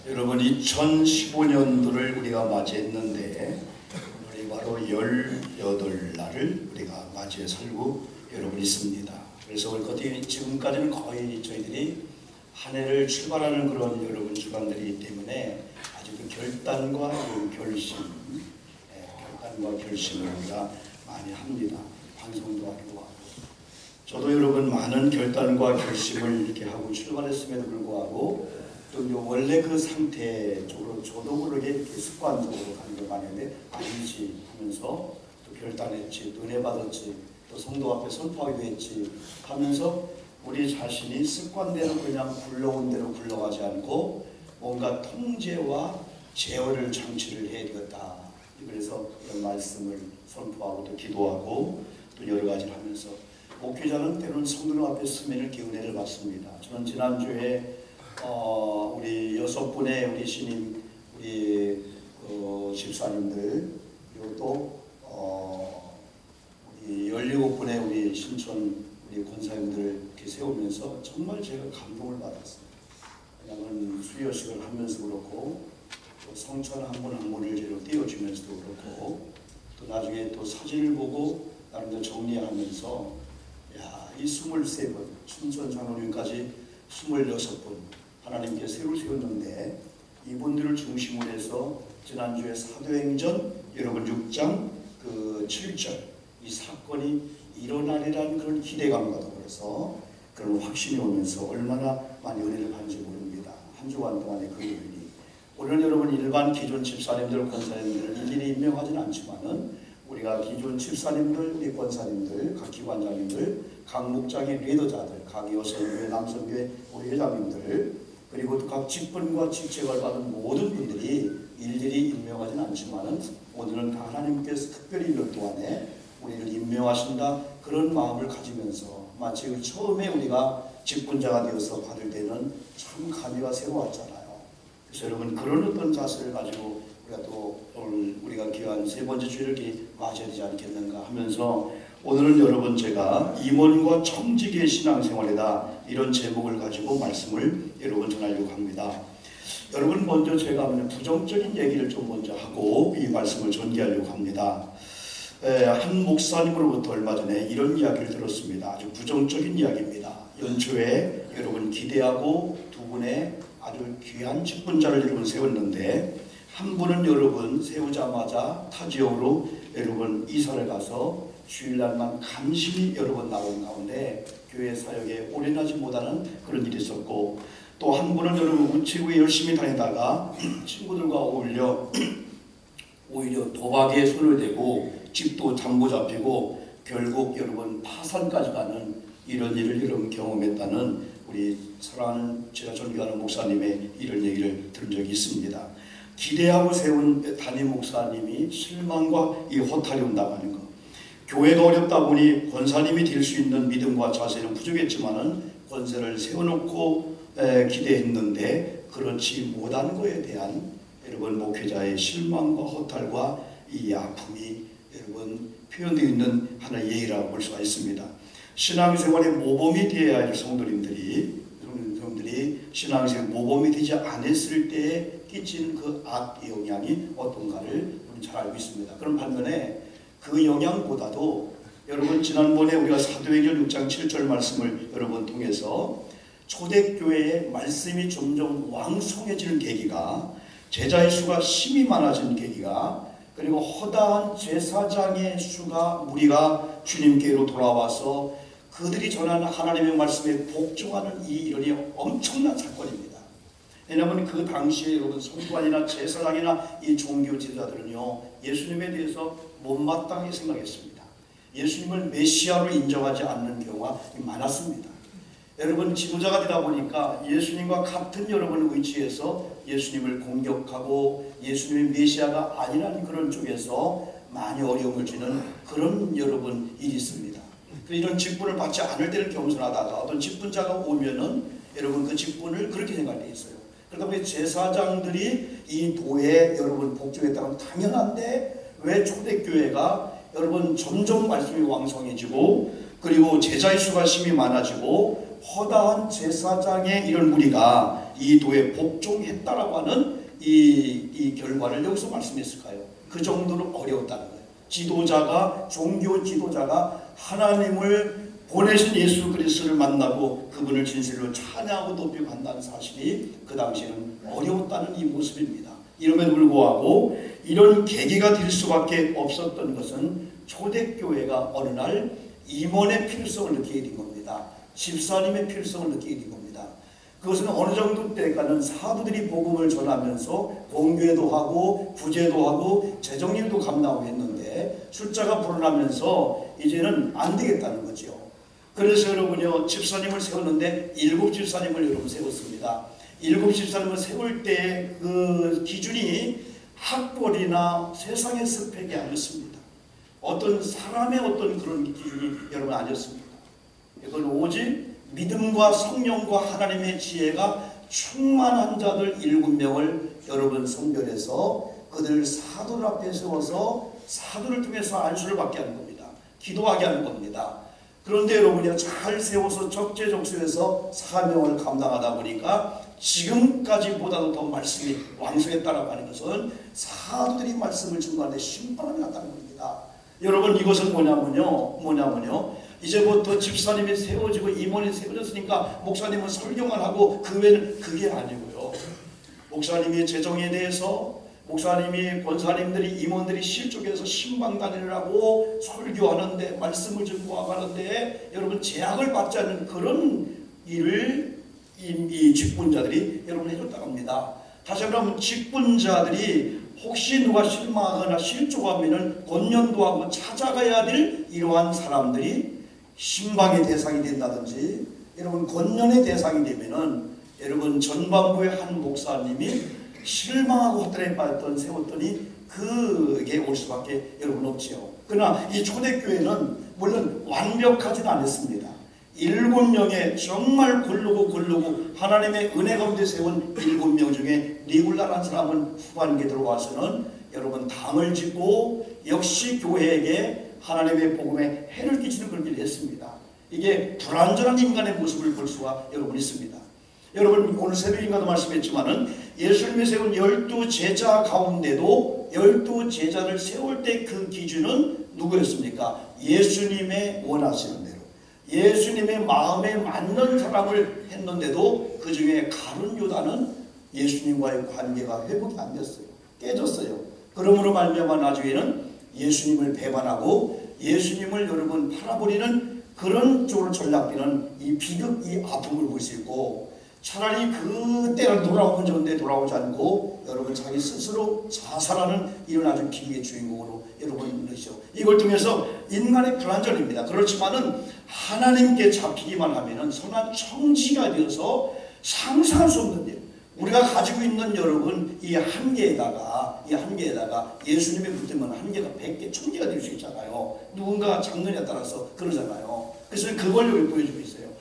여러분 2015년도를 우리가 맞이했는데 우리 바로 18날을 우리가 맞이해 살고 여러분 있습니다. 그래서 우리 지금까지는 거의 저희들이 한 해를 출발하는 그런 여러분 주간들이기 때문에 아주 그 결단과 그 결단과 결심을 우리가 많이 합니다. 반성도 하기도 하고. 저도 여러분 많은 결단과 결심을 이렇게 하고 출발했음에도 불구하고 또 원래 그 상태 쪽으로 저도 모르게 이렇게 습관적으로 가는 걸 많이 했는데 아니지 하면서 또 결단했지, 또 은혜 받았지, 또 성도 앞에 선포하기도 했지 하면서 우리 자신이 습관대로 그냥 굴러온 대로 굴러가지 않고 뭔가 통제와 제어를 장치를 해야 되겠다. 그래서 이런 말씀을 선포하고 또 기도하고 또 여러 가지를 하면서 목회자는 때로는 성도들 앞에 서면을 기운회를 받습니다. 저는 지난주에 우리 6분의 우리 신임 우리 집사님들 그리고 또 우리 17분의 우리 신촌 우리 권사님들 이렇게 세우면서 정말 제가 감동을 받았어요. 왜냐하면 수여식을 하면서 그렇고 또 성천 한 분 한 분을 제대로 띄워주면서도 그렇고 또 나중에 또 사진을 보고 나름대로 정리하면서 이 23분 신촌 장로님까지 26분 하나님께 새로 세웠는데 이분들을 중심으로 해서 지난주에 사도행전 여러분 6장 그 7절 이 사건이 일어나리라는 그런 기대감과 더불어서 그런 확신이 오면서 얼마나 많이 은혜를 받는지 모릅니다. 한 주간 동안의 그 일이 오늘 여러분 일반 기존 집사님들 권사님들을 일일이 임명하지는 않지만은 우리가 기존 집사님들, 우리 권사님들, 각 기관장님들, 각 목장의 리더자들, 각 여성교회, 남성교회 우리 회장님들 그리고 또 각 직분과 직책을 받은 모든 분들이 일일이 임명하지는 않지만은 오늘은 하나님께서 특별히 몇 동안에 우리를 임명하신다 그런 마음을 가지면서 마치 처음에 우리가 직분자가 되어서 받을 때는 참 감회가 새로웠잖아요. 그래서 여러분 그런 어떤 자세를 가지고 우리가 또 오늘 우리가 귀한 세 번째 주일을 맞이해야 되지 않겠는가 하면서 오늘은 여러분 제가 임원과 청지기의 신앙생활이다 이런 제목을 가지고 말씀을 여러분 전하려고 합니다. 여러분 먼저 제가 부정적인 얘기를 좀 먼저 하고 이 말씀을 전개하려고 합니다. 한 목사님으로부터 얼마 전에 이런 이야기를 들었습니다. 아주 부정적인 이야기입니다. 연초에 여러분 기대하고 두 분의 아주 귀한 직분자를 여러분 세웠는데 한 분은 여러분 세우자마자 타 지역으로 여러분 이사를 가서 주일날만 간신히 여러분 나온 가운데 교회 사역에 올인하지 못하는 그런 일이 있었고 또 한 분은 여러분 우체국에 열심히 다니다가 친구들과 오히려 도박에 손을 대고 집도 잠고 잡히고 결국 여러분 파산까지 가는 이런 일을 여러분 경험했다는 우리 사랑하는 제가 존경하는 목사님의 이런 얘기를 들은 적이 있습니다. 기대하고 세운 담임 목사님이 실망과 이 허탈이 온다고 하는 것. 교회가 어렵다 보니 권사님이 될 수 있는 믿음과 자세는 부족했지만은 권세를 세워놓고 기대했는데 그렇지 못한 것에 대한 여러분 목회자의 실망과 허탈과 이 아픔이 여러분 표현되어 있는 하나의 예의라고 볼 수가 있습니다. 신앙생활의 모범이 되어야 할 성도님들이 신앙생활 모범이 되지 않았을 때에 끼친 그 악 영향이 어떤가를 우리 잘 알고 있습니다. 그런 반면에 그 영향보다도 여러분 지난번에 우리가 사도행전 6장 7절 말씀을 여러분 통해서 초대교회의 말씀이 점점 왕성해지는 계기가 제자의 수가 심히 많아지는 계기가 그리고 허다한 제사장의 수가 무리가 주님께로 돌아와서 그들이 전하는 하나님의 말씀에 복종하는 이 일이 엄청난 사건입니다. 왜냐하면 그 당시에 여러분 성도관이나 제사장이나 이 종교 지도자들은요 예수님에 대해서 못마땅히 생각했습니다. 예수님을 메시아로 인정하지 않는 경우가 많았습니다. 여러분 지도자가 되다 보니까 예수님과 같은 여러분 위치에서 예수님을 공격하고 예수님의 메시아가 아니라는 그런 쪽에서 많이 어려움을 주는 그런 여러분 일이 있습니다. 이런 직분을 받지 않을 때는 겸손하다가 어떤 직분자가 오면은 여러분 그 직분을 그렇게 생각할 때 있어요. 그러다 보니 제사장들이 이 도에 여러분 복종했다면 당연한데 왜 초대교회가 여러분 점점 말씀이 왕성해지고 그리고 제자의 수가 심히 많아지고 허다한 제사장의 이런 무리가 이 도에 복종했다라고 하는 이 결과를 여기서 말씀했을까요? 그 정도로 어려웠다는 거예요. 지도자가, 종교 지도자가 하나님을 보내신 예수 그리스도를 만나고 그분을 진실로 찬양하고 높이 간다는 사실이 그 당시에는 어려웠다는 이 모습입니다. 이름에도 불구하고 이런 계기가 될 수밖에 없었던 것은 초대교회가 어느 날 임원의 필요성을 느끼게 된 겁니다. 집사님의 필요성을 느끼게 된 겁니다. 그것은 어느 정도 때까지는 사도들이 복음을 전하면서 공교회도 하고 부제도 하고 재정일도 감당하고 했는데 숫자가 불어나면서 이제는 안 되겠다는 거죠. 그래서 여러분요, 집사님을 세웠는데 7 집사님을 여러분 세웠습니다. 7 집사님을 세울 때 그 기준이 학벌이나 세상의 스펙이 아니었습니다. 어떤 사람의 어떤 그런 기준이 여러분 아니었습니다. 이건 오직 믿음과 성령과 하나님의 지혜가 충만한 자들 7명을 여러분 선별해서 그들 사도들 앞에 세워서 사도를 통해서 안수를 받게 하는 겁니다. 기도하게 하는 겁니다. 그런데 여러분이 잘 세워서 적재적소에서 사명을 감당하다 보니까 지금까지보다도 더 말씀이 왕성했다라고 하는 것은 사도들이 말씀을 전하는데 심판이 났다는 겁니다. 여러분 이것은 뭐냐면요. 이제부터 집사님이 세워지고 임원이 세워졌으니까 목사님은 설교만 하고 그 외에는 그게 아니고요. 목사님이 재정에 대해서 목사님이 권사님들이 임원들이 실족해서 신방단회를 하고 설교하는데 말씀을 전부하는데 여러분 제약을 받지 않는 그런 일을 이 직분자들이 여러분 해줬다고 합니다. 다시 한번 직분자들이 혹시 누가 실망하거나 실족하면 권면도 하고 찾아가야 될 이러한 사람들이 신방의 대상이 된다든지 여러분 권면의 대상이 되면은 여러분 전반부의 한 목사님이 실망하고 헛되이 빠졌던 세웠더니 그게 올 수밖에 여러분 없지요. 그러나 이 초대교회는 물론 완벽하지는 않았습니다. 7명의 정말 고르고 하나님의 은혜 가운데 세운 7명 중에 니굴라라는 사람은 후반기에 들어와서는 여러분 당을 짓고 역시 교회에게 하나님의 복음에 해를 끼치는 그런 일을 했습니다. 이게 불완전한 인간의 모습을 볼 수가 여러분 있습니다. 여러분 오늘 새벽인가도 말씀했지만은 예수님이 세운 12제자 가운데도 12제자를 세울 때 그 기준은 누구였습니까? 예수님의 원하시는 대로 예수님의 마음에 맞는 사람을 했는데도 그 중에 가룟 유다는 예수님과의 관계가 회복이 안 됐어요. 깨졌어요. 그러므로 말미암아 나중에는 예수님을 배반하고 예수님을 여러분 팔아버리는 그런 쪽으로 전락되는 이 비극, 이 아픔을 볼 수 있고 차라리 그때를 돌아오면 좋은데 돌아오지 않고 여러분 자기 스스로 자살하는 이런 아주 비극의 주인공으로 여러분 그러시죠. 이걸 통해서 인간의 불완전입니다. 그렇지만은 하나님께 잡히기만 하면은 선한 청지가 되어서 상상할 수 없는 일. 우리가 가지고 있는 여러분 이 한계에다가 예수님의 붙으면 한계가 100개, 1000개가 될 수 있잖아요. 누군가 장르에 따라서 그러잖아요. 그래서 그걸 여기 보여주고 있어요.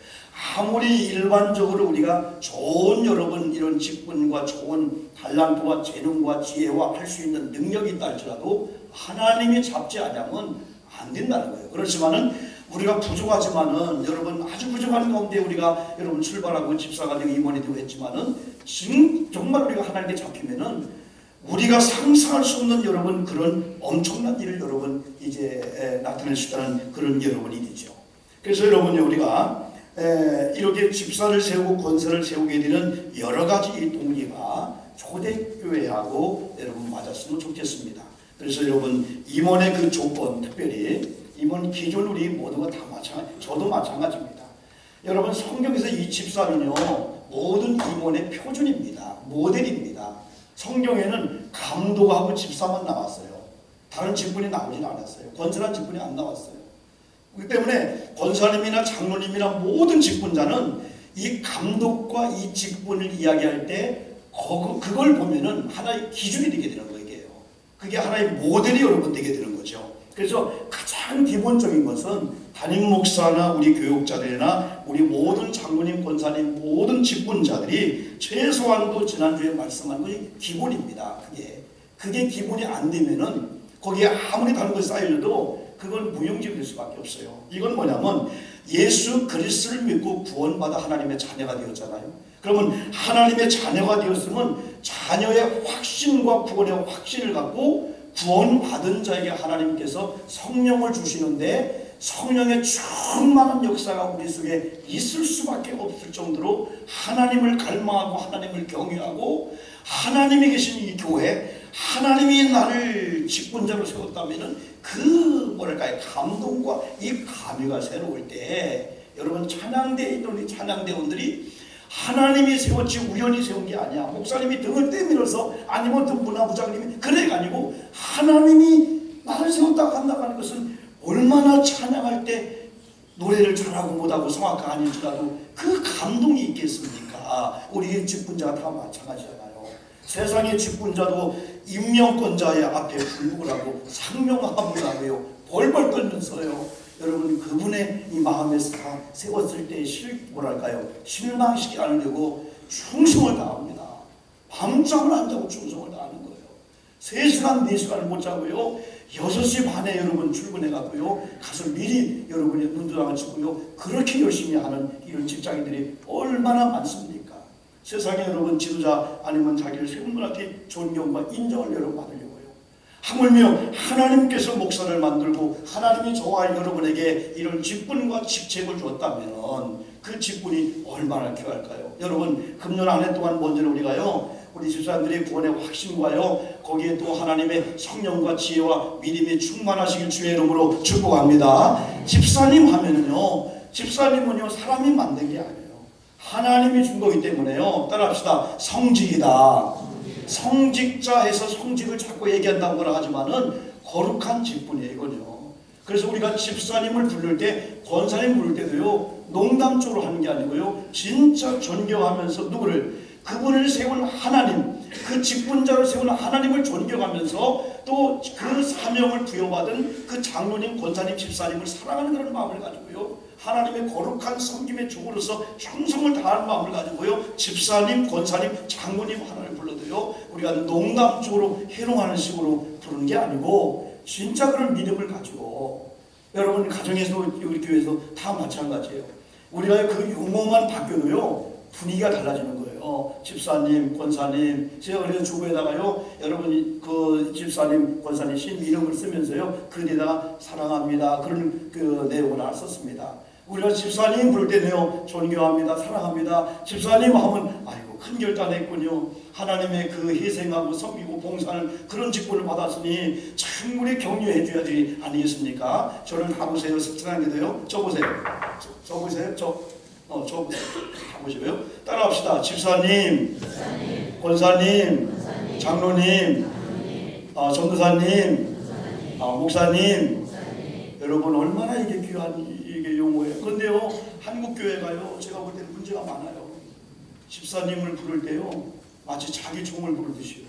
아무리 일반적으로 우리가 좋은 여러분 이런 직분과 좋은 달란트와 재능과 지혜와 할 수 있는 능력이 있다 할지라도 하나님이 잡지 않으면 안 된다는 거예요. 그렇지만은 우리가 부족하지만은 여러분 아주 부족한 가운데 우리가 여러분 출발하고 집사가 되고 임원이 되고 했지만은 지금 정말 우리가 하나님께 잡히면은 우리가 상상할 수 없는 여러분 그런 엄청난 일을 여러분 이제 나타낼 수 있다는 그런 여러분이 되죠. 그래서 여러분이 우리가 이렇게 집사를 세우고 권사를 세우게 되는 여러 가지 이 동기가 초대교회하고 여러분 맞았으면 좋겠습니다. 그래서 여러분 임원의 그 조건 특별히 임원 기준 우리 모두가 다 마찬가지, 저도 마찬가지입니다. 여러분 성경에서 이 집사는요 모든 임원의 표준입니다. 모델입니다. 성경에는 감독하고 집사만 나왔어요. 다른 직분이 나오진 않았어요. 권사란 직분이 안 나왔어요. 그렇기 때문에 권사님이나 장로님이나 모든 직분자는 이 감독과 이 직분을 이야기할 때 그걸 보면은 하나의 기준이 되게 되는 거예요. 그게 하나의 모델이 여러분 되게 되는 거죠. 그래서 가장 기본적인 것은 담임 목사나 우리 교육자들이나 우리 모든 장로님, 권사님, 모든 직분자들이 최소한도 지난주에 말씀한 것이 기본입니다. 그게 기본이 안 되면은 거기에 아무리 다른 것이 쌓여도 그건 무용지물일 수밖에 없어요. 이건 뭐냐면 예수 그리스도를 믿고 구원받아 하나님의 자녀가 되었잖아요. 그러면 하나님의 자녀가 되었으면 자녀의 확신과 구원의 확신을 갖고 구원받은 자에게 하나님께서 성령을 주시는데, 성령의 충만한 역사가 우리 속에 있을 수밖에 없을 정도로 하나님을 갈망하고 하나님을 경외하고, 하나님이 계신 이 교회, 하나님이 나를 직분자로 세웠다면 그 뭐랄까요, 감동과 이 감회가 새로울 때, 여러분 찬양대에 있는 우리 찬양대원들이 하나님이 세웠지 우연히 세운 게 아니야. 목사님이 등을 떼밀어서, 아니면 문화부장님이 그래가 아니고 하나님이 나를 세웠다고 한다고 하는 것은 얼마나 찬양할 때 노래를 잘하고 못하고 성악가 아닐지라도 그 감동이 있겠습니까? 우리의 직분자가 다 마찬가지잖아요. 세상의 직분자도 임명권자의 앞에 불복을 하고 상명하복을 하고요, 벌벌 떨면서요, 여러분 그분의 이 마음에서 다 세웠을 때 뭐랄까요, 실망시키지 않으려고 충성을 다합니다. 밤잠을 안 자고 충성을 다하는 거예요. 3시간 4시간을 못 자고요, 6시 반에 여러분 출근해가고요, 가서 미리 여러분의 눈두덩을 치고요, 그렇게 열심히 하는 이런 직장인들이 얼마나 많습니까? 세상에 여러분 지도자 아니면 자기를 세운 분한테 존경과 인정을 여러분 받으려고요. 하물며 하나님께서 목사를 만들고 하나님이 저와 여러분에게 이런 직분과 직책을 주었다면 그 직분이 얼마나 귀할까요? 여러분 금년 한 해 동안 먼저는 우리 집사님들의 구원의 확신과요, 거기에 또 하나님의 성령과 지혜와 믿음이 충만하시길 주의 이름으로 축복합니다. 집사님 하면은요, 집사님은요 사람이 만든 게 아니에요. 하나님이 준 거기 때문에요. 따라합시다. 성직이다. 성직자 해서 성직을 자꾸 얘기한다고 뭐라 하지만은 거룩한 직분이에요, 이거요. 그래서 우리가 집사님을 부를 때, 권사님 부를 때도요, 농담적으로 하는 게 아니고요, 진짜 존경하면서 누구를, 그분을 세운 하나님, 그 직분자를 세운 하나님을 존경하면서 또 그 사명을 부여받은 그 장로님, 권사님, 집사님을 사랑하는 그런 마음을 가지고요, 하나님의 거룩한 섬김의 종으로서 충성을 다하는 마음을 가지고요, 집사님, 권사님, 장로님 하나를 불러도요, 우리가 농담적으로 해롱하는 식으로 부르는 게 아니고 진짜 그런 믿음을 가지고, 여러분 가정에서 우리 교회에서 다 마찬가지예요. 우리가 그 용어만 바뀌어도요 분위기가 달라지는 거예요. 집사님, 권사님, 제가 그래서 주보에다가요, 여러분이 그 집사님, 권사님 신 이름을 쓰면서요, 그 뒤에다가 사랑합니다 그런 그 내용을 썼습니다. 우리가 집사님 부를 때는요, 존경합니다, 사랑합니다. 집사님 하면 아이고 큰 결단했군요. 하나님의 그 희생하고 섬기고 봉사하는 그런 직분을 받았으니 참 우리 격려해 줘야 되지 아니겠습니까? 저를 가보세요. 습관한게도요. 저보세요. 저보세요. 저보세요. 가보시고요. 따라합시다. 집사님, 권사님, 장로님, 전도사님, 목사님. 여러분 얼마나 이게 귀한 이게 용어예요. 그런데요, 한국 교회가요, 제가 볼 때는 문제가 많아요. 집사님을 부를 때요, 마치 자기 종을 부르듯이요,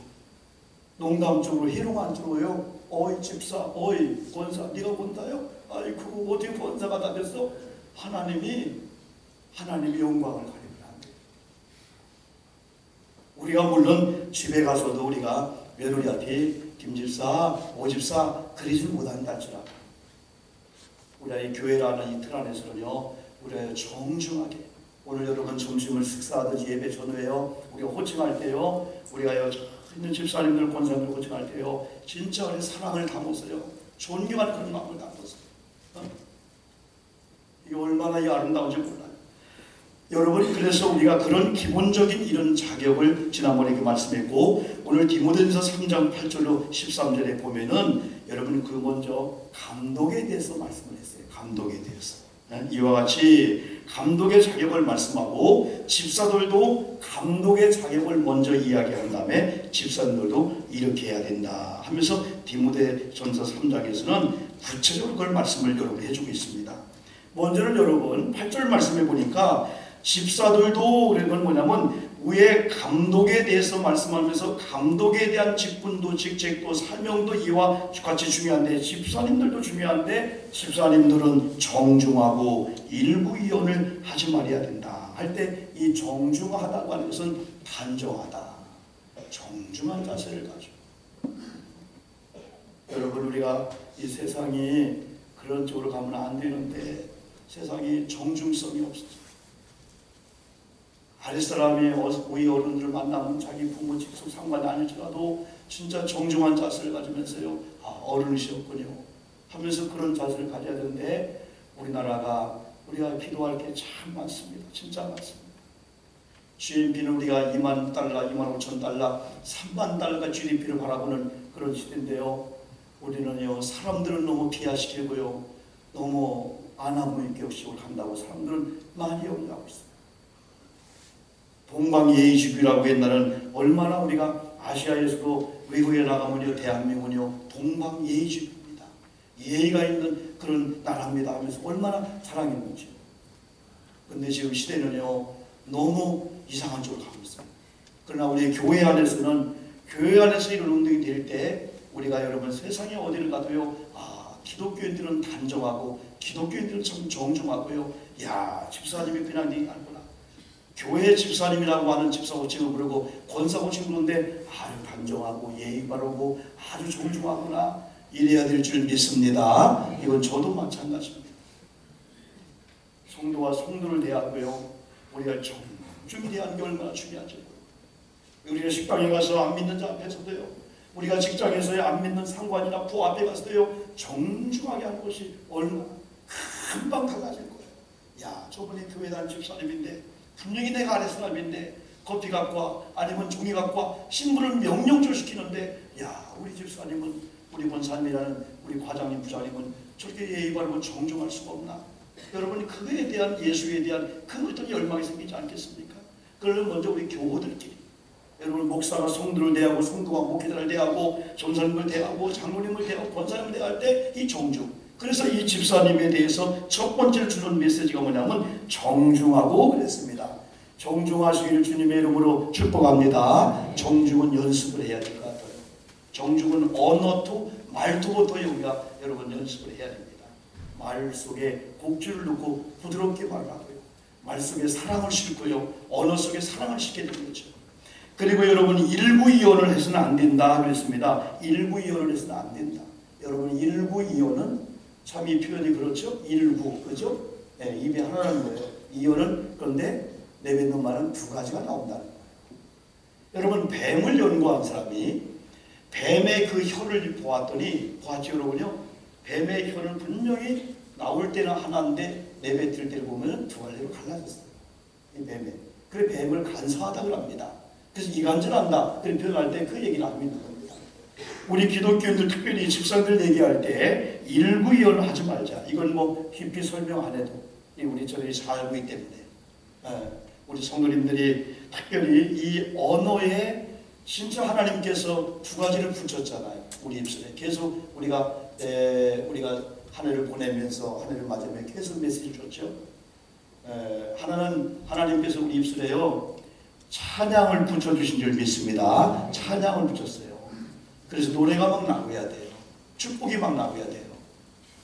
농담적으로 희롱 들어요. 어이 집사, 어이 권사, 네가 본다요? 아이고 어떻게 권사가 다 됐어? 하나님이 영광을 가리면 안 돼요. 우리가 물론 집에 가서도 우리가 며느리한테 김집사, 오집사 그러지 못한다 할지라도, 우리가 이 교회라는 이 틀 안에서는요, 우리가 정중하게, 오늘 여러분 점심을 식사하듯이 예배 전후에요, 우리가 호칭할 때요, 우리가 있는 집사님들, 권사님들 호칭할 때요, 진짜 우리 사랑을 담아서요, 존경하는 그런 마음을 담아서, 이게 얼마나 이 아름다운지 몰라요. 여러분, 그래서 우리가 그런 기본적인 이런 자격을 지난번에 이렇게 말씀했고, 오늘 디모데전서 3장 8절로 13절에 보면은 여러분 그 먼저 감독에 대해서 말씀을 했어요. 감독에 대해서. 이와 같이 감독의 자격을 말씀하고, 집사들도 감독의 자격을 먼저 이야기한 다음에 집사들도 이렇게 해야 된다 하면서 디모데전서 3장에서는 구체적으로 그걸 말씀을 여러분 해주고 있습니다. 먼저는 여러분 8절 말씀해 보니까 집사들도 그런 뭐냐면 위에 감독에 대해서 말씀하면서 감독에 대한 직분도 직책도 사명도 이와 같이 중요한데, 집사님들도 중요한데, 집사님들은 정중하고 일부이언을 하지 말아야 된다 할 때, 이 정중하다고 하는 것은 단정하다, 정중한 자세를 가지고. 여러분 우리가 이 세상이 그런 쪽으로 가면 안 되는데, 세상에 정중성이 없어서 아랫사람이 우리 어른들을 만나면 자기 부모 직속 상관이 아닐지라도 진짜 정중한 자세를 가지면서요, 어른이셨군요 하면서 그런 자세를 가져야 되는데, 우리나라가 우리가 필요할 게 참 많습니다. 진짜 많습니다. GNP는 우리가 2만 달러, 2만 5천 달러, 3만 달러가 GDP를 바라보는 그런 시대인데요, 우리는요 사람들을 너무 비하시키고요, 너무 안하무인격식으로 한다고 사람들은 많이 염려하고 있습니다. 동방예의지교라고 옛날에는 얼마나 우리가 아시아에서도 외국에 나가면요, 대한민국은요 동방예의지교입니다. 예의가 있는 그런 나라입니다 하면서 얼마나 자랑했는지. 근데 지금 시대는요 너무 이상한 쪽으로 가고 있습니다. 그러나 우리 교회 안에서는, 교회 안에서 이런 운동이 될 때 우리가 여러분 세상에 어디를 가도요, 기독교인들은 단정하고 기독교인들은 참 정중하고요, 야 집사님이 그냥 얘기하는구나, 교회 집사님이라고 하는 집사 호칭을 부르고 권사 호칭을 부르는데 아주 단정하고 예의 바르고 아주 정중하구나, 이래야 될 줄 믿습니다. 이건 저도 마찬가지입니다. 성도와 성도를 대하고요, 우리가 정중히 대하는 게 얼마나 중요한지. 우리가 식당에 가서 안 믿는 자 앞에서도요, 우리가 직장에서 안 믿는 상관이나 부하 앞에 가서도요 정중하게 하는 것이 얼마나 금방 달라질 거예요. 야, 저분이 교회 다니는 집사님인데, 분명히 내가 아래 사람인데 커피 갖고 와, 아니면 종이 갖고 와, 신부를 명령조 시키는데, 야, 우리 집사님은, 우리 권사님이라는 우리 과장님, 부장님은 저렇게 예의 바르고 정중할 수가 없나? 여러분이 그거에 대한, 예수에 대한 그 어떤 열망이 생기지 않겠습니까? 그러면 먼저 우리 교우들끼리, 여러분 목사가 성도를 대하고, 성도가 목회자를 대하고, 전사님을 대하고, 장로님을 대하고, 권사님을 대할 때 이 정중. 그래서 이 집사님에 대해서 첫 번째로 주는 메시지가 뭐냐면 정중하고 그랬습니다. 정중하시기를 주님의 이름으로 축복합니다. 정중은 연습을 해야 될 것 같아요. 정중은 언어도, 말투부터 우리가 여러분 연습을 해야 됩니다. 말 속에 곡줄을 넣고 부드럽게 말하고요, 말 속에 사랑을 싣고요, 언어 속에 사랑을 싣게 되는 거죠. 그리고 여러분 일구이언을 해서는 안 된다 그랬습니다. 일구이언을 해서는 안 된다. 여러분 일구이언은 참 이 표현이 그렇죠. 일구, 그죠? 네, 입이 하나라는 거예요. 이언은, 그런데 내뱉는 말은 두 가지가 나온다는 거예요. 여러분 뱀을 연구한 사람이 뱀의 그 혀를 보았죠 여러분요. 뱀의 혀는 분명히 나올 때는 하나인데 내뱉을 때를 보면 두 갈래로 갈라졌어요. 이 뱀에. 그래 뱀을 간사하다고 합니다. 그래서 이간질한다 그런 표현할 때 그 얘기를 하고 있는 겁니다. 우리 기독교인들, 특별히 집사들 얘기할 때 일구이언을 하지 말자. 이건 뭐 깊이 설명 안 해도 우리 저들이 잘 알고 있기 때문에, 우리 성도님들이 특별히 이 언어에 진짜 하나님께서 두 가지를 붙였잖아요. 우리 입술에 계속 우리가 한 해를 보내면서, 한 해를 맞으면서 계속 메시지를 줬죠. 하나는 하나님께서 우리 입술에요 찬양을 붙여주신 줄 믿습니다. 찬양을 붙였어요. 그래서 노래가 막 나와야 돼요. 축복이 막 나와야 돼요.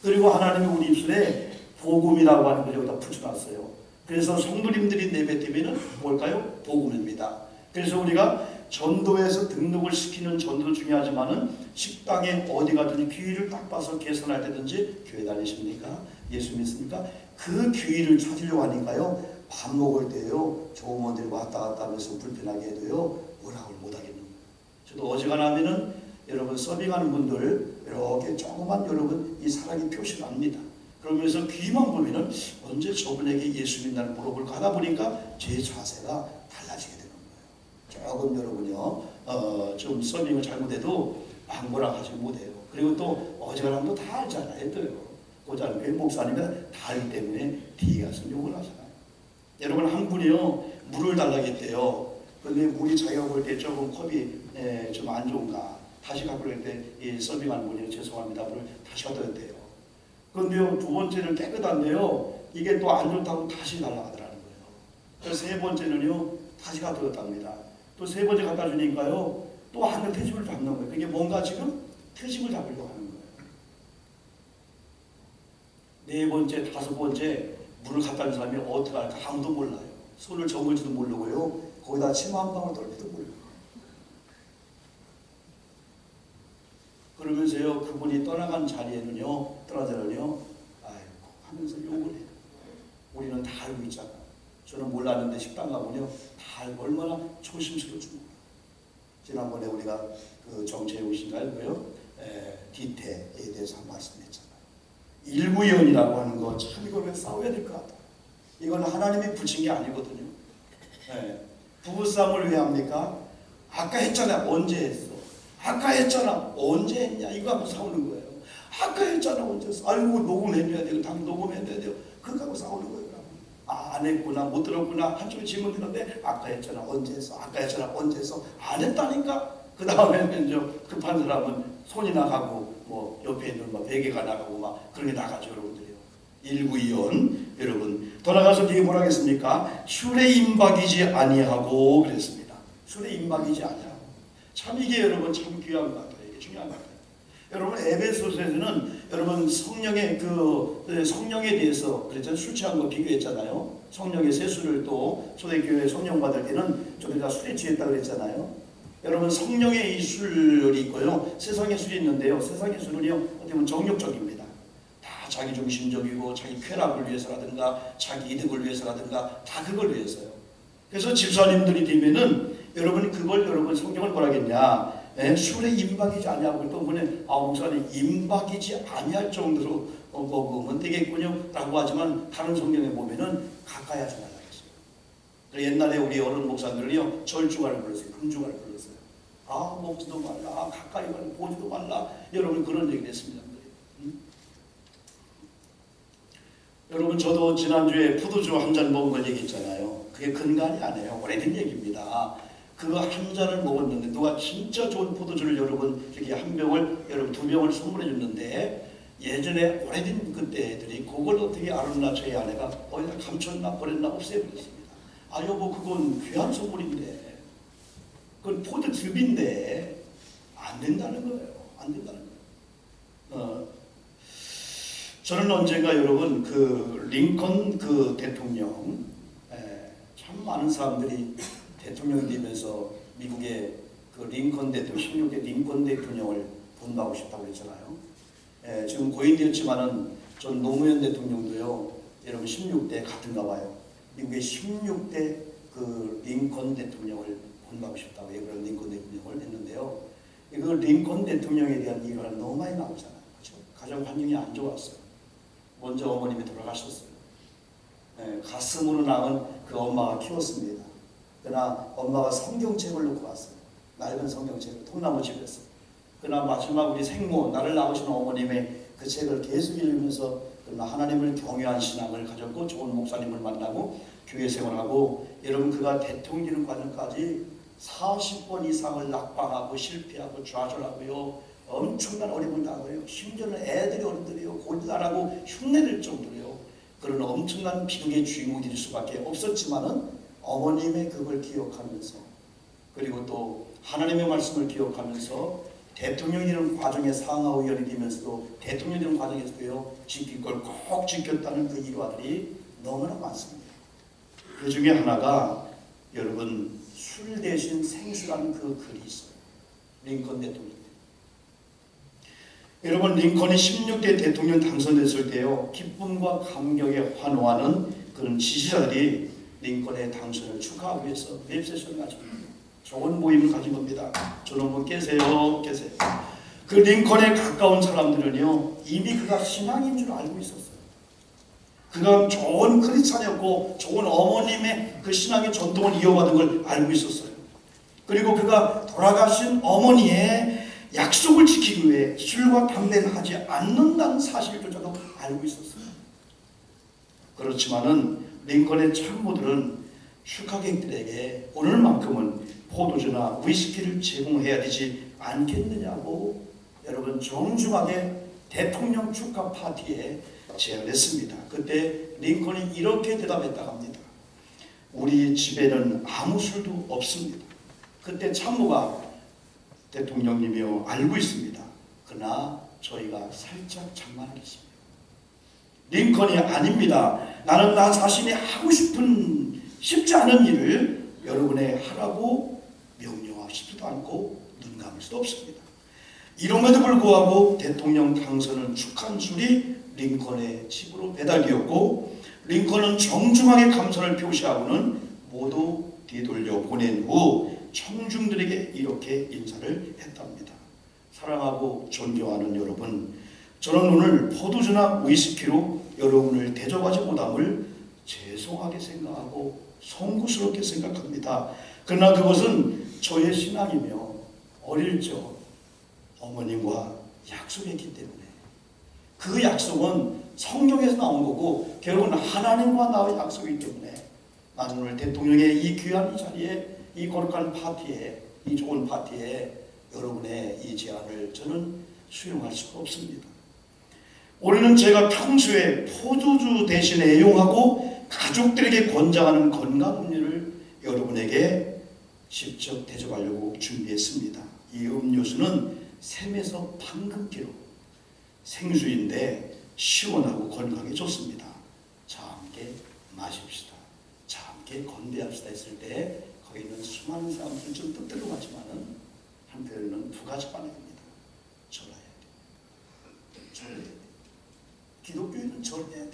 그리고 하나님이 우리 입술에 복음이라고 하는 걸 여기다 붙여놨어요. 그래서 성도님들이 내뱉으면 뭘까요? 복음입니다. 그래서 우리가 전도에서 등록을 시키는 전도도 중요하지만은 식당에 어디 가든지 귀를 딱 봐서 계산할 때든지 교회 다니십니까? 예수 믿습니까? 그 귀를 찾으려고 하니까요. 밥 먹을 때요. 조부모들이 왔다 갔다 하면서 불편하게 해도요. 뭐라고 못하겠는 거예요. 저도 어지간하면은 여러분 서빙하는 분들 이렇게 조그만 여러분 이 사랑의 표시를 합니다. 그러면서 귀만 보면은 언제 저분에게 예수 믿나를 물어볼까 하다 보니까 제 자세가 달라지게 되는 거예요. 조금 여러분요 좀 서빙을 잘못해도 막 뭐라 하지 못해요. 그리고 또 어지간하면 다 알잖아요. 또요. 고장교회 목사님은 다 알기 때문에 뒤에 가서 욕을 하잖아요. 여러분 한 분이요 물을 달라겠대요. 그런데 물이 자기가 볼 때 조금 컵이 좀 안 좋은가, 다시 갖고 올 때 이 서빙하는 분이 죄송합니다 물을 다시 갖다 줬대요. 그런데요 두 번째는 깨끗한데요 이게 또 안 좋다고 다시 달라 하더라는 거예요. 그래서 세 번째는요 다시 갖다 줬답니다. 또 세 번째 갖다 주니까요 또 하는 태집을 잡는 거예요. 그게 뭔가 지금 태집을 잡으려고 하는 거예요. 네 번째, 다섯 번째 물을 갖다 준 사람이 어떻게 할까 아무도 몰라요. 손을 저물지도 모르고요. 거기다 침 한 방울 떨지도 모르고. 그러면서요 그분이 떠나간 자리에는요 아이고 하면서 욕을 해요. 우리는 다 알고 있잖아. 저는 몰랐는데 식당 가보면 다 알고 얼마나 조심스러워지고. 지난번에 우리가 그 정체에 오신가요? 그요? 디테에 대해서 말씀했잖아요. 일구연이라고 하는 거 참 이걸 왜 싸워야 될 것 같다. 이건 하나님이 붙인 게 아니거든요. 부부싸움을 왜 합니까? 아까 했잖아. 언제 했어? 아까 했잖아. 언제 했냐? 이거 하고 싸우는 거예요. 아까 했잖아. 언제 했어? 아이고 녹음해줘야 돼요. 당 녹음해줘야 돼요. 그거 하고 싸우는 거예요. 안 했구나, 못 들었구나, 한쪽에 질문 드렸는데 아까 했잖아, 언제 했어? 아까 했잖아, 언제 했어? 안 했다니까? 그 다음에는 급한 사람은 손이 나가고 뭐 옆에 있는 막 베개가 나가고 막 그런 게 나가죠, 여러분들이요. 일구이연. 여러분 돌아가서 뒤에 뭐라 하겠습니까? 술에 임박이지 아니하고 그랬습니다. 술에 임박이지 아니하고. 참 이게 여러분 참 귀한 것 같아요. 이게 중요한 것 같아요. 여러분 에베소서에서는 여러분 성령의 성령에 대해서 그랬잖아요. 술 취한 거 비교했잖아요. 성령의 세수를 또 초대교회 성령 받을 때는 좀 다 술에 취했다 그랬잖아요. 여러분 성령의 이 술이 있고요. 세상의 술이 있는데요. 세상의 술은요 어떻게 보면 정욕적입니다. 다 자기 중심적이고 자기 쾌락을 위해서라든가 자기 이득을 위해서라든가 다 그걸 위해서요. 그래서 집사님들이 되면은 여러분이 그걸 여러분 성경을 뭐라겠냐? 술에 임박이지 아니하고 또 보면 목사님 임박이지 아니할 정도로 먹으면 되겠군요 라고 하지만 다른 성경에 보면은 가까이 하지 말라 했어요. 옛날에 우리 어른 목사들은요 절주가를 불렀어요. 금주가를 불렀어요. 먹지도 말라, 가까이 가는 보지도 말라. 여러분 그런 얘기를 했습니다. 여러분 저도 지난주에 포도주 한 잔 먹은 걸 얘기했잖아요. 그게 근간이 아니에요. 오래된 얘기입니다. 그거 한 잔을 먹었는데 누가 진짜 좋은 포도주를 여러분 이렇게 한 병을 여러분 2병을 선물해 줬는데 예전에 오래된 그때들이 그걸 어떻게 알았나 저희 아내가 어디다 감췄나 버렸나 없애버렸습니다. 여보 그건 귀한 선물인데 그건 포도즙인데 안 된다는 거예요. 안 된다는 거예요. 저는 언젠가 여러분 그 링컨 그 대통령 참 많은 사람들이 대통령이 되면서 미국의 그 링컨 대통령 16대 링컨 대통령을 본받고 싶다고 그랬잖아요. 지금 고인되었지만은 전 노무현 대통령도요. 여러분 16대 같은가 봐요. 미국의 16대 그 링컨 대통령을 본받고 싶다고 그런 링컨 대통령을 했는데요. 그 링컨 대통령에 대한 얘기가 너무 많이 나오잖아요. 그렇죠? 가정 환경이 안 좋았어요. 먼저 어머님이 돌아가셨어요. 가슴으로 낳은 그 엄마가 키웠습니다. 그러나 엄마가 성경책을 놓고 왔어요. 낡은 성경책을 통나무 집에서. 그러나 마지막 우리 생모 나를 낳으신 어머님의 그 책을 계속 읽으면서 그러나 하나님을 경외한 신앙을 가졌고 좋은 목사님을 만나고 교회 생활하고 여러분 그가 대통령 과정까지 40번 이상을 낙방하고 실패하고 좌절하고요. 엄청난 어려움을 당하고요. 심지어는 애들이 어른들이요. 고지하라고 흉내낼 정도로요. 그런 엄청난 비극의 주인공이 될 수밖에 없었지만은 어머님의 그걸 기억하면서 그리고 또 하나님의 말씀을 기억하면서 대통령이 되는 과정에 상하의원이 되면서도 대통령이 되는 과정에서도요. 지킬 걸 꼭 지켰다는 그 일화들이 너무나 많습니다. 그 중에 하나가 여러분 술 대신 생수라는 그 글이 있어요. 링컨 대통령. 여러분 링컨이 16대 대통령 당선됐을 때요. 기쁨과 감격에 환호하는 그런 지지자들이 링컨의 당선을 축하하기 위해서 랩세션을 가집니다. 좋은 모임을 가진 겁니다. 저런 분 계세요. 그 링컨에 가까운 사람들은요. 이미 그가 신앙인 줄 알고 있었어요. 그가 좋은 크리스찬이었고 좋은 어머님의 그 신앙의 전통을 이어받은 걸 알고 있었어요. 그리고 그가 돌아가신 어머니의 약속을 지키기 위해 술과 담배를 하지 않는다는 사실조차도 알고 있었어요. 그렇지만은 링컨의 참모들은 축하객들에게 오늘만큼은 포도주나 위스키를 제공해야 되지 않겠느냐고 여러분 정중하게 대통령 축하 파티에 제안을 했습니다. 그때 링컨이 이렇게 대답했다고 합니다. 우리 집에는 아무 술도 없습니다. 그때 참모가 대통령님이요 알고 있습니다. 그러나 저희가 살짝 장난하겠습니다. 링컨이 아닙니다. 나는 나 자신이 하고 싶지 않은 일을 여러분에 하라고 명령하고 싶지도 않고 눈 감을 수도 없습니다. 이름에도 불구하고 대통령 당선을 축하한 술이 링컨의 집으로 배달되었고 링컨은 정중하게 감사를 표시하고는 모두 뒤돌려 보낸 후 청중들에게 이렇게 인사를 했답니다. 사랑하고 존경하는 여러분, 저는 오늘 포도주나 위스키로 여러분을 대접하지 못함을 죄송하게 생각하고 송구스럽게 생각합니다. 그러나 그것은 저의 신앙이며 어릴 적 어머님과 약속했기 때문에, 그 약속은 성경에서 나온 거고 결국은 하나님과 나의 약속이기 때문에 나는 오늘 대통령의 이 귀한 이 자리에, 이 거룩한 파티에, 이 좋은 파티에 여러분의 이 제안을 저는 수용할 수가 없습니다. 올해는 제가 평소에 포도주 대신에 애용하고 가족들에게 권장하는 건강 음료를 여러분에게 직접 대접하려고 준비했습니다. 이 음료수는 샘에서 방금기로 생수인데 시원하고 건강에 좋습니다. 자, 함께 마십시다. 자, 함께 건배합시다 했을 때 거기 있는 수많은 사람들은 좀 뜨뜻하지만은 한편으로는 두 가지 반응입니다. 절해야 돼. 절해야 돼. 기독교인은 절해야 돼.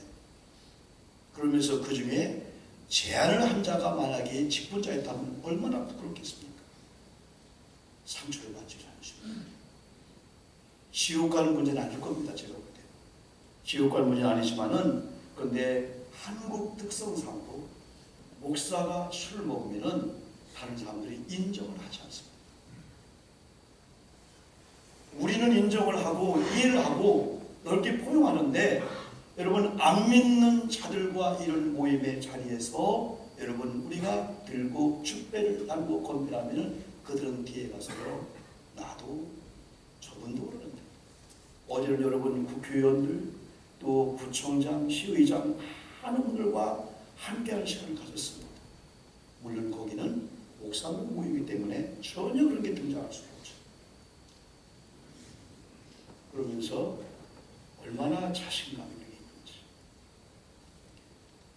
그러면서 그 중에 제안을 한 자가 만약에 직분자였다면 얼마나 부끄럽겠습니까? 상처를 받지 않으십니다. 지옥 가는 문제는 아닐 겁니다. 제가 볼 때. 지옥 가는 문제는 아니지만은, 그런데 한국 특성상으로 목사가 술을 먹으면은 다른 사람들이 인정을 하지 않습니다. 우리는 인정을 하고 이해를 하고 넓게 포용하는데, 여러분 안 믿는 자들과 이런 모임의 자리에서 여러분 우리가 들고 축배를 달고 건배하면 그들은 뒤에 가서 나도 저분도 그러는데, 어제는 여러분 국회의원들 또 구청장, 시의장 많은 분들과 함께하는 시간을 가졌습니다. 물론 거기는 목사들 모이기 때문에 전혀 그런 게 등장할 수가 없죠. 그러면서 얼마나 자신감이 있는지.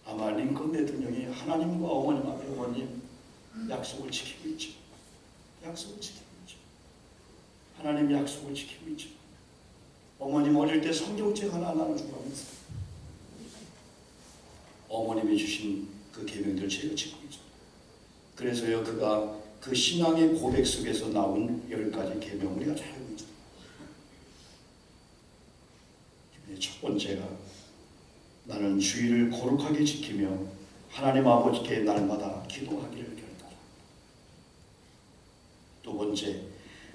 아마 링컨 대통령이 하나님과 어머님 앞에 어머님 약속을 지키고 있죠. 약속을 지키고 있죠. 하나님 약속을 지키고 있죠. 어머님 어릴 때 성경책 하나 나눠주고 하면서 어머님이 주신 그 계명들을 제가 지키고 있죠. 그래서요, 그가 그 신앙의 고백 속에서 나온 10가지 계명을 우리가 잘 알고 있죠. 첫 번째가 나는 주의를 거룩하게 지키며 하나님 아버지께 날마다 기도하기를 결단한다. 두 번째,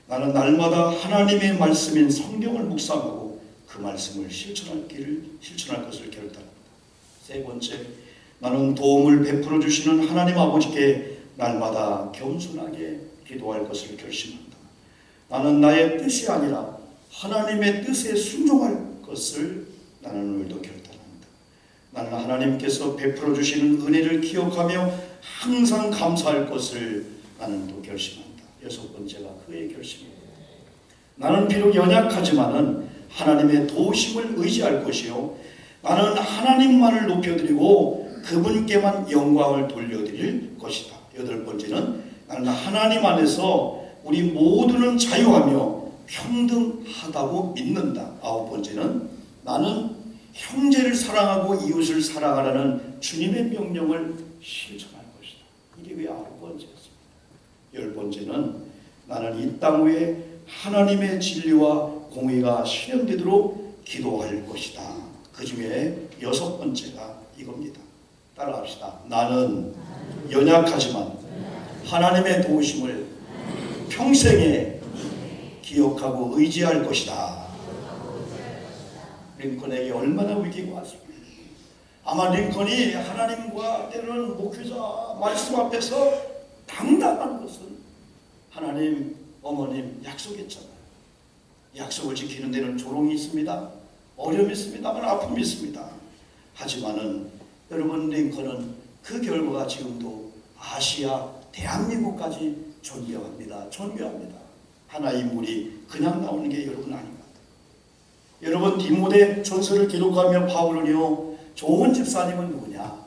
나는 날마다 하나님의 말씀인 성경을 묵상하고 그 말씀을 실천할 것을 결단한다. 세 번째, 나는 도움을 베풀어 주시는 하나님 아버지께 날마다 겸손하게 기도할 것을 결심한다. 나는 나의 뜻이 아니라 하나님의 뜻에 순종할 것을 나는 오늘도 결단한다. 나는 하나님께서 베풀어 주시는 은혜를 기억하며 항상 감사할 것을 나는 또 결심한다. 여섯 번째가 그의 결심입니다. 나는 비록 연약하지만은 하나님의 도우심을 의지할 것이요, 나는 하나님만을 높여드리고 그분께만 영광을 돌려드릴 것이다. 여덟 번째는 나는 하나님 안에서 우리 모두는 자유하며 평등하다고 믿는다. 아홉 번째는 나는 형제를 사랑하고 이웃을 사랑하라는 주님의 명령을 실천할 것이다. 이게 왜 아홉 번째였습니다. 열 번째는 나는 이 땅 위에 하나님의 진리와 공의가 실현되도록 기도할 것이다. 그 중에 여섯 번째가 이겁니다. 따라합시다. 나는 연약하지만 하나님의 도우심을 평생에 기억하고 의지할 것이다. 링컨에게 얼마나 위기가 왔습니까? 아마 링컨이 하나님과 때로는 목회자 말씀 앞에서 당당한 것은 하나님, 어머님 약속했잖아요. 약속을 지키는 데는 조롱이 있습니다. 어려움이 있습니다만 아픔이 있습니다. 하지만은 여러분, 링컨은 그 결과가 지금도 아시아, 대한민국까지 존경합니다. 존경합니다. 하나의 인물이 그냥 나오는 게 여러분 아닌 것 같아요. 여러분, 디모데 전서를 기록하며 바울은요, 좋은 집사님은 누구냐?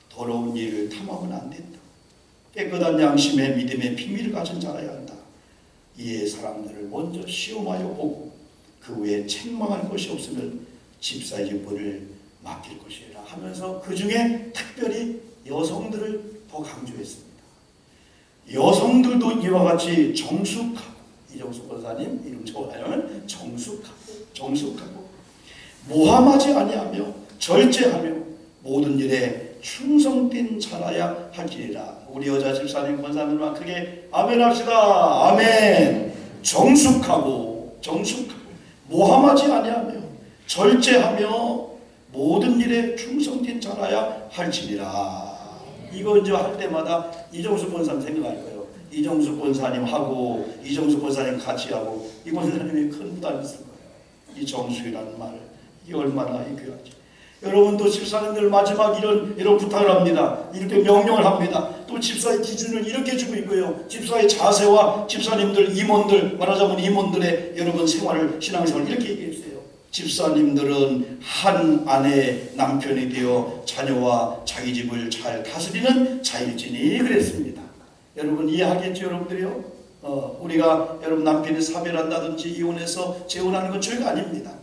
더러운 일을 탐하면 안 된다. 깨끗한 양심의 믿음의 비밀을 가진 자라야 한다. 이에 사람들을 먼저 시험하여 보고 그 후에 책망할 것이 없으면 집사의 직분을 맡길 것이라 하면서 그 중에 특별히 여성들을 더 강조했습니다. 여성들도 이와 같이 정숙하고, 이정숙 권사님 이름 좋아요. 정숙하고 모함하지 아니하며 절제하며 모든 일에 충성된 자라야 할지니라. 우리 여자 집사님 권사님만 크게 아멘 합시다. 아멘. 정숙하고 모함하지 아니하며 절제하며 모든 일에 충성된 자라야 할지니라. 이거 이제 할 때마다 이정숙 권사님 생각할 거예요. 이정숙 권사님하고 이정숙 권사님 같이 하고 이 권사님이 큰 부담이 있을 거예요. 이 정숙이라는 말, 이게 얼마나 귀하지. 여러분 또 집사님들 마지막 이런 부탁을 합니다. 이렇게 명령을 합니다. 또 집사의 기준을 이렇게 주고 있고요. 집사의 자세와 집사님들 임원들, 말하자면 임원들의 여러분 생활을, 신앙생활을 이렇게 얘기했어요. 집사님들은 한 아내 남편이 되어 자녀와 자기 집을 잘 다스리는 자일지니 그랬습니다. 여러분 이해하겠죠, 여러분들이요? 우리가 여러분 남편이 사별한다든지 이혼해서 재혼하는 건 죄가 아닙니다.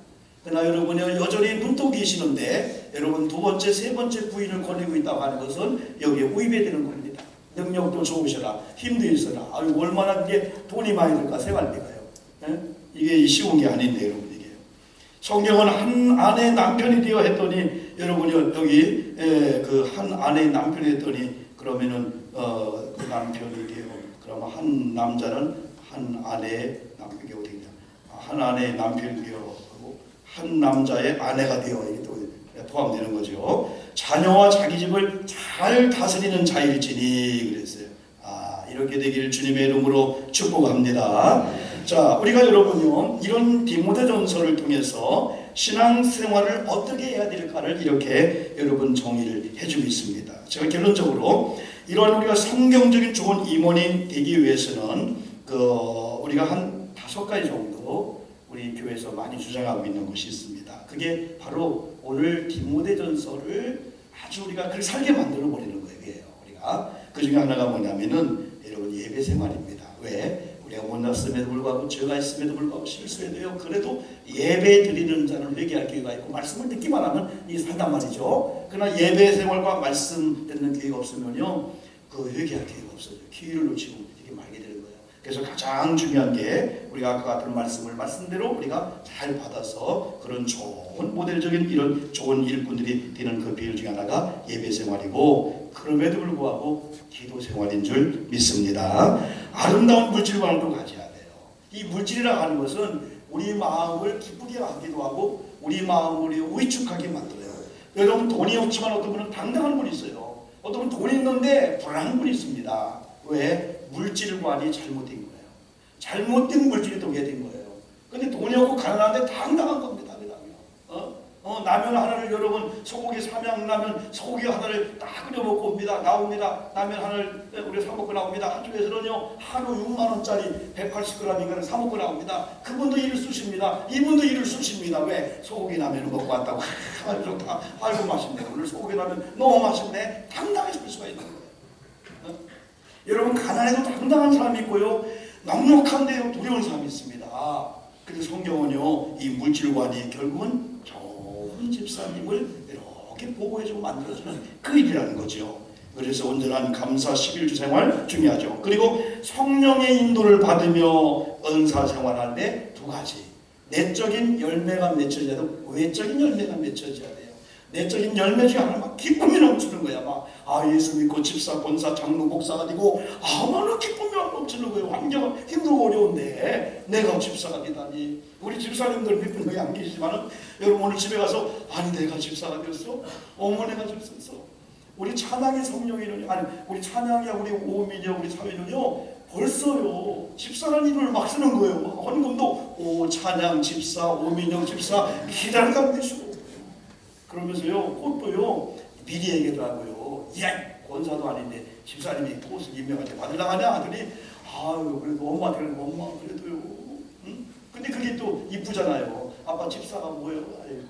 그러나 여러분이 여전히 눈떠 계시는데 여러분 두 번째, 세 번째 부인을 권리고 있다고 하는 것은 여기에 위배되는 겁니다. 능력도 좋으셔라, 힘도 있어라. 아유 얼마나 이게 돈이 많이 들까 생활비가요. 이게 쉬운 게 아닌데 여러분 이게. 성경은 한 아내 남편이 되어 했더니 여러분이 여기 그 한 아내 남편이 했더니 그러면은 그 남편이 되어 그러면 한 남자는 한 아내의 남편이 어떻게 되냐? 한 아내의 남편이 되어 한 남자의 아내가 되어 이게 또 포함되는 거죠. 자녀와 자기 집을 잘 다스리는 자일지니 그랬어요. 이렇게 되기를 주님의 이름으로 축복합니다. 자, 우리가 여러분요 이런 디모데전서를 통해서 신앙생활을 어떻게 해야 될까를 이렇게 여러분 정의를 해주고 있습니다. 제가 결론적으로 이러한 우리가 성경적인 좋은 임원이 되기 위해서는 우리가 한 5가지 정도 우리 교회에서 많이 주장하고 있는 것이 있습니다. 그게 바로 오늘 디모데전서를 아주 우리가 그렇게 살게 만들어 버리는 거예요. 우리가 그 중에 하나가 뭐냐면은 여러분 예배 생활입니다. 왜? 우리가 못났음에도 불구하고 죄가 있음에도 불구하고 실수해도요. 그래도 예배 드리는 자는 회개할 기회가 있고 말씀을 듣기만 하면 이게 산단 말이죠. 그러나 예배 생활과 말씀 듣는 기회가 없으면요, 그 회개할 기회가 없어요. 기회를 놓치고 이렇게 말게 되는 거예요. 그래서 가장 중요한 게 우리가 아까 들은 말씀을 말씀대로 우리가 잘 받아서 그런 좋은 모델적인 이런 좋은 일꾼들이 되는 그 비율 중에 하나가 예배 생활이고, 그럼에도 불구하고 기도 생활인 줄 믿습니다. 아름다운 물질관도 가져야 돼요. 이 물질이라고 하는 것은 우리 마음을 기쁘게 하기도 하고 우리 마음을 위축하게 만들어요. 여러분 돈이 없지만 어떤 분은 당당한 분이 있어요. 어떤 분은 돈이 있는데 불안한 분이 있습니다. 왜? 물질관이 잘못된 거예요. 잘못된 물질이 도게 된 거예요. 근데 돈이 없고 가난한데 당당한 겁니다. 라면 하나를 여러분 소고기 삼양라면 소고기 하나를 딱 끓여 먹고 옵니다. 나옵니다. 라면 하나를 우리 사 먹고 나옵니다. 한쪽에서는요 하루 6만원짜리 180g인가를 사 먹고 나옵니다. 그분도 일을 쓰십니다. 이분도 일을 쓰십니다. 왜? 소고기 라면을 먹고 왔다고. 아주 좋다. 아이고 맛있네. 오늘 소고기 라면 너무 맛있네. 당당해질 수가 있는 거예요. 여러분 가난해도 당당한 사람이 있고요, 넉넉한데요 두려운 사람이 있습니다. 그래서 성경은요 이 물질관이 결국은 좋은 집사님을 이렇게 보호해주고 만들어주는 그 일이라는 거죠. 그래서 온전한 감사 11주 생활 중요하죠. 그리고 성령의 인도를 받으며 은사 생활할 때 2가지, 내적인 열매가 맺혀져야 되고 외적인 열매가 맺혀져야 돼요. 내적인 열매 중에 하나는 기쁨이 넘치는 거야. 예수 믿고 집사, 권사, 장로, 목사가 되고 아무나 기쁨이 넘치는 거예요. 환경은 힘들고 어려운데 내가 집사가 되다니. 우리 집사님들 몇 분 여기 안 계시지만 여러분 오늘 집에 가서 내가 집사가 되었어? 어머니가 집사였어? 우리 찬양의 성령이는요, 우리 찬양이야, 우리 오민이야, 우리 사회는요 벌써요 집사라는 이름을 막 쓰는 거예요. 헌금도 찬양 집사, 오민영 집사 기다리다 되시고, 그러면서요 꽃도요 미리 얘기를 하고요. 권사도 아닌데 집사님이 꽃을 임명할 때 받으려고 하냐 하더니 그래도 엄마한테 그래도 엄마 그래도요. 응? 근데 그게 또 이쁘잖아요. 아빠 집사가 뭐예요?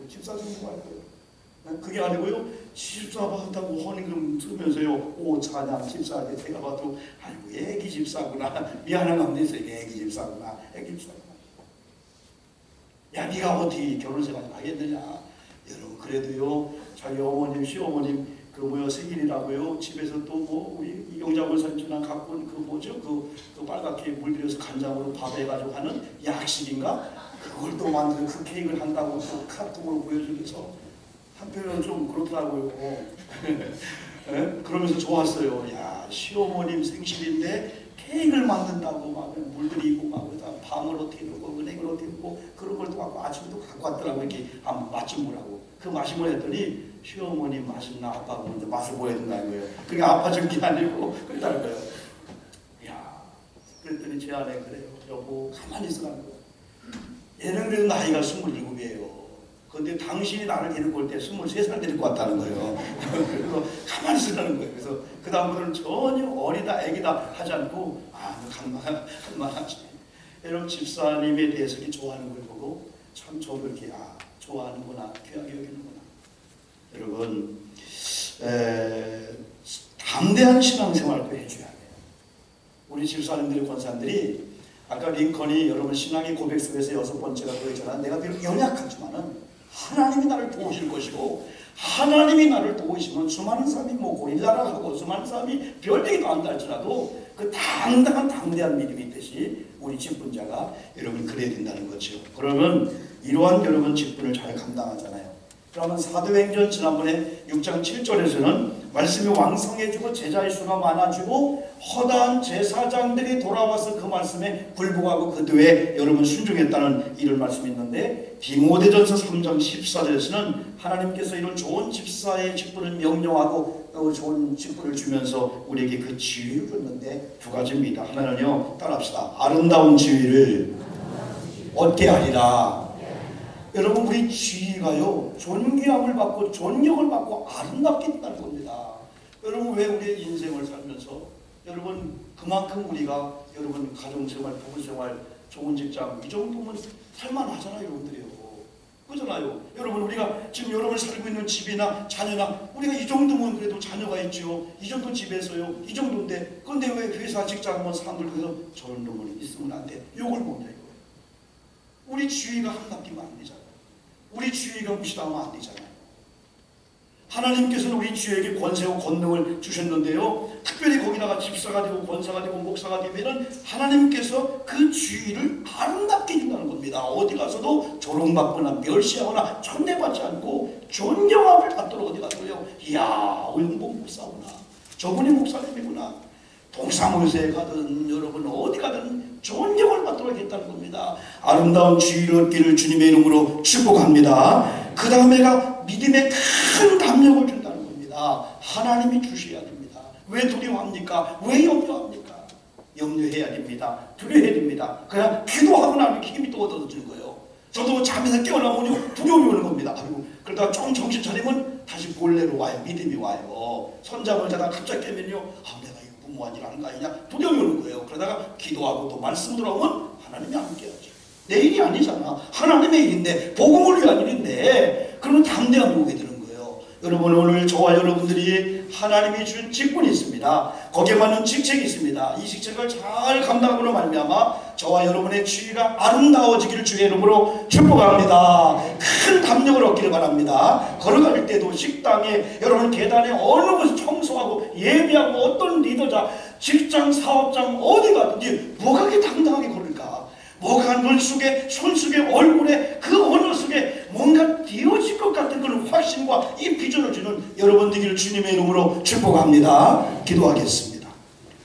집사 좀 뭐 할 거예요? 그게 아니고요. 집사 받았다고 헌금 쓰면서요. 찬양 집사한테 제가 봐도 애기 집사구나. 미안한 마음에서 애기 집사구나. 애기 집사구나. 야 네가 어떻게 결혼 생활 하겠느냐. 여러분 그래도요 자기 어머님, 시어머님 그 뭐야 생일이라고요. 집에서 또 뭐 우리 이경자골 선주나 갖고 온 그 뭐죠? 그 빨갛게 물들여서 간장으로 밥 해가지고 하는 약식인가? 그걸 또 만드는 그 케이크를 한다고 또 카톡으로 보여주면서 한편으로는 좀 그렇더라고요. 네? 그러면서 좋았어요. 야, 시어머님 생신인데 케이크를 만든다고 막 물들이고 막 밤을 어떻게 넣고 은행을 어떻게 넣고 그런 걸 또 갖고 아침도 갖고 왔더라고. 이렇게 한번 맛 좀 보라고. 그 맛이 뭐 했더니 시어머님 맛있나 아빠가 먼저 맛을 보여야 된다는 거예요. 그게 아빠 준 게 아니고 그랬다는 거예요. 야, 그랬더니 제 아내 그래요. 여보 가만히 있으라는 거예요. 얘는 그래도 나이가 27이에요. 근데 당신이 나를 데리고 올 때 23살 데리고 왔다는 거예요. 그래서 가만히 있으라는 거예요. 그래서 그 다음부터는 전혀 어리다 애기다 하지 않고 간만하지. 여러분 집사님에 대해서 이렇게 좋아하는 걸 보고 참 저도 이렇게 좋아하는구나, 귀하게 여기는구나. 여러분 담대한 신앙생활도 해줘야 돼요. 우리 집사님들이 권사님들이 아까 링컨이 여러분 신앙의 고백 속에서 6번째가 그랬잖아. 내가 비록 연약하지만은 하나님이 나를 도우실 것이고 하나님이 나를 도우시면 수많은 사람이 뭐 고릴라라고 수많은 사람이 별얘기도 한다 할지라도 그 당대한 믿음이 있듯이 우리 직분자가 여러분 그래야 된다는 거죠. 그러면 이러한 여러분 직분을 잘 감당하잖아요. 그러면 사도행전 지난번에 6장 7절에서는 말씀이 왕성해지고 제자의 수가 많아지고 허다한 제사장들이 돌아와서 그 말씀에 굴복하고 그 뒤에 여러분 순종했다는 이런 말씀이 있는데 디모데전서 3장 14절에서는 하나님께서 이런 좋은 집사의 직분을 명령하고 좋은 직분을 주면서 우리에게 그 지위를 줬는데 두 가지입니다. 하나는요, 따라합시다. 아름다운 지위를 얻게 하리라. 여러분 우리 지위가요 존귀함을 받고 존경을 받고 아름답게 된다는 겁니다. 여러분 왜 우리의 인생을 살면서 여러분 그만큼 우리가 여러분 가정생활, 부부생활, 좋은 직장 이 정도면 살만하잖아요 여러분들이요. 그잖아요. 여러분 우리가 지금 여러분 살고 있는 집이나 자녀나 우리가 이 정도면 그래도 자녀가 있죠. 이 정도 집에서요. 이 정도인데 근데 왜 회사 직장 뭐 사람들 그래서 저런 놈은 있으면 안 돼. 욕을 먹냐 이거. 우리 지위가 한답기면 안 되잖아요. 우리 주위가 무시당하면 안 되잖아요. 하나님께서는 우리 주위에게 권세와 권능을 주셨는데요. 특별히 거기다가 집사가 되고 권사가 되고 목사가 되면 하나님께서 그 주위를 아름답게 해준다는 겁니다. 어디 가서도 조롱받거나 멸시하거나 천대받지 않고 존경함을 받도록 어디 가서요. 이야, 은봉 목사구나. 저분이 목사님이구나. 동사무소에 가든 여러분 어디 가든 존경을 받도록 했다는 겁니다. 아름다운 주의를 얻기를 주님의 이름으로 축복합니다. 그 다음에가 믿음의 큰 담력을 준다는 겁니다. 하나님이 주셔야 됩니다. 왜 두려워합니까? 왜 염려합니까? 염려해야 됩니다. 두려워해야 됩니다. 그냥 기도하고 나면 힘이 또 얻어지는 거예요. 저도 잠에서 깨어나면 두려움이 오는 겁니다. 아이고, 그러다가 좀 정신 차리면 다시 본래로 와요. 믿음이 와요. 손잡을 자다 갑자기 깨면요. 내가 무모한 일 하는 거 아니냐? 두려움이 오는 거예요. 그러다가 기도하고 또 말씀 들어오면 하나님이 함께하죠. 내 일이 아니잖아. 하나님의 일인데 복음을 위한 일인데 그러면 담대함이 오게 되는 거예요. 여러분 오늘 저와 여러분들이 하나님이 준 직분이 있습니다. 거기에 맞는 직책이 있습니다. 이 직책을 잘 감당하고는 말미암아 저와 여러분의 주위가 아름다워지기를 주의 이름으로 축복합니다. 큰 담력을 얻기를 바랍니다. 걸어갈 때도 식당에 여러분 계단에 어느 곳을 청소하고 예배하고 어떤 리더자 직장 사업장 어디 가든지 뭐가 그렇게 당당하게 걸을까? 뭐가 눈 속에 손 속에 얼굴에 그 언어 속에 뭔가 띄어질 것 같은 그런 확신과 이 비전을 주는 여러분 되기를 주님의 이름으로 축복합니다. 기도하겠습니다.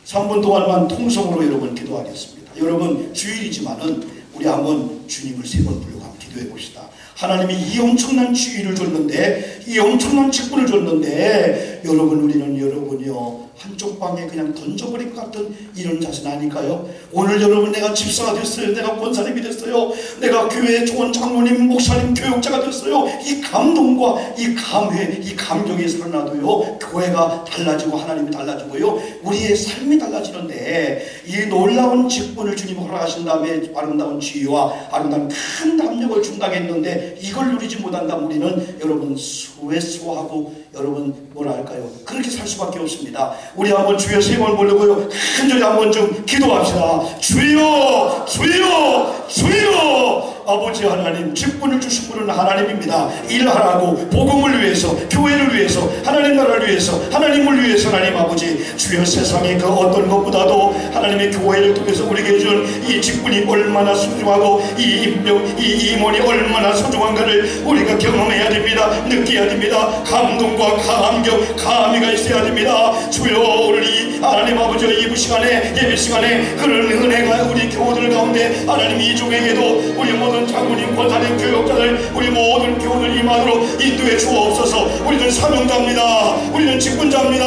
3분 동안만 통성으로 여러분 기도하겠습니다. 여러분 주일이지만은 우리 한번 주님을 3번 부르고 한번 기도해 봅시다. 하나님이 이 엄청난 지위를 줬는데 이 엄청난 직분을 줬는데 여러분 우리는 여러분이요 한쪽 방에 그냥 던져버릴 것 같은 이런 자신 아닐까요? 오늘 여러분 내가 집사가 됐어요. 내가 권사님이 됐어요. 내가 교회의 좋은 장로님, 목사님, 교육자가 됐어요. 이 감동과 이 감회, 이 감격이 살아나도요 교회가 달라지고 하나님이 달라지고요 우리의 삶이 달라지는데 이 놀라운 직분을 주님이 허락하신 다음에 아름다운 지위와 아름다운 큰 담력을 준다고 했는데 이걸 누리지 못한다면 우리는 여러분 수회수하고 여러분 뭐라 할까요? 그렇게 살 수밖에 없습니다. 우리 한번 주여 3번 부르고요 간절히 한번 좀 기도합시다. 주여 주여 주여 아버지 하나님 직분을 주신 분은 하나님입니다. 일하라고 복음을 위해서, 교회를 위해서, 하나님 나라를 위해서, 하나님을 위해서 하나님 아버지 주여 세상의 그 어떤 것보다도 하나님의 교회를 통해서 우리에게 준 이 직분이 얼마나 소중하고 이 임명, 이 임원이 얼마나 소중한가를 우리가 경험해야 됩니다. 느껴야 됩니다. 감동과 감격, 감회가 있어야 됩니다. 주여 오늘 이 하나님 아버지 이부 시간에 예배 시간에 그런 은혜가 우리 교우들 가운데 하나님 이중에게도 우리 모든 장로님, 권사님, 교역자들 우리 모든 교우들 임하도록 인도해 주옵소서. 우리는 사명자입니다. 우리는 직분자입니다.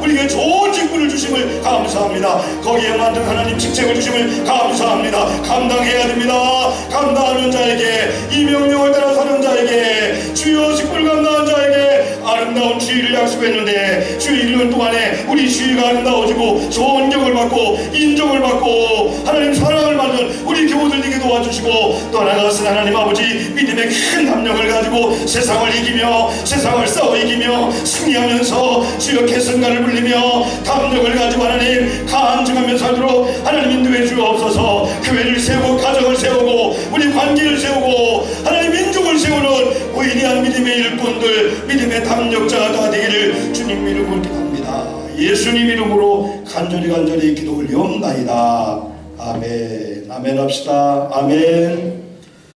우리에게 좋은 직분을 주심을 감사합니다. 거기에 맞는 하나님 직책을 주심을 감사합니다. 감당해야 됩니다. 감당하는 자에게, 이 명령을 따라 사는 자에게, 주여 직분을 감당한 자에게 아름다운 지위를 약속했는데 주 1년 동안에 우리 지위가 아름다워지고 존경을 받고 인정을 받고 하나님 사랑을 받는 우리 교우들에게 도와주시고 또 나아가서 하나님 아버지 믿음의 큰 담력을 가지고 세상을 이기며 세상을 싸워 이기며 승리하면서 주여 개선가를 불리며 담력을 가지고 하나님 간증하며 살도록 하나님 인도해 주옵소서. 교회를 세우고 가정을 세우고 우리 관계를 세우고 하나님 민족을 세우는 위대한 믿음의 일꾼들, 믿음의 담력자가 되기를 주님 이름으로 기도합니다. 예수님 이름으로 간절히 기도 올리옵나이다. 아멘. 아멘 합시다. 아멘.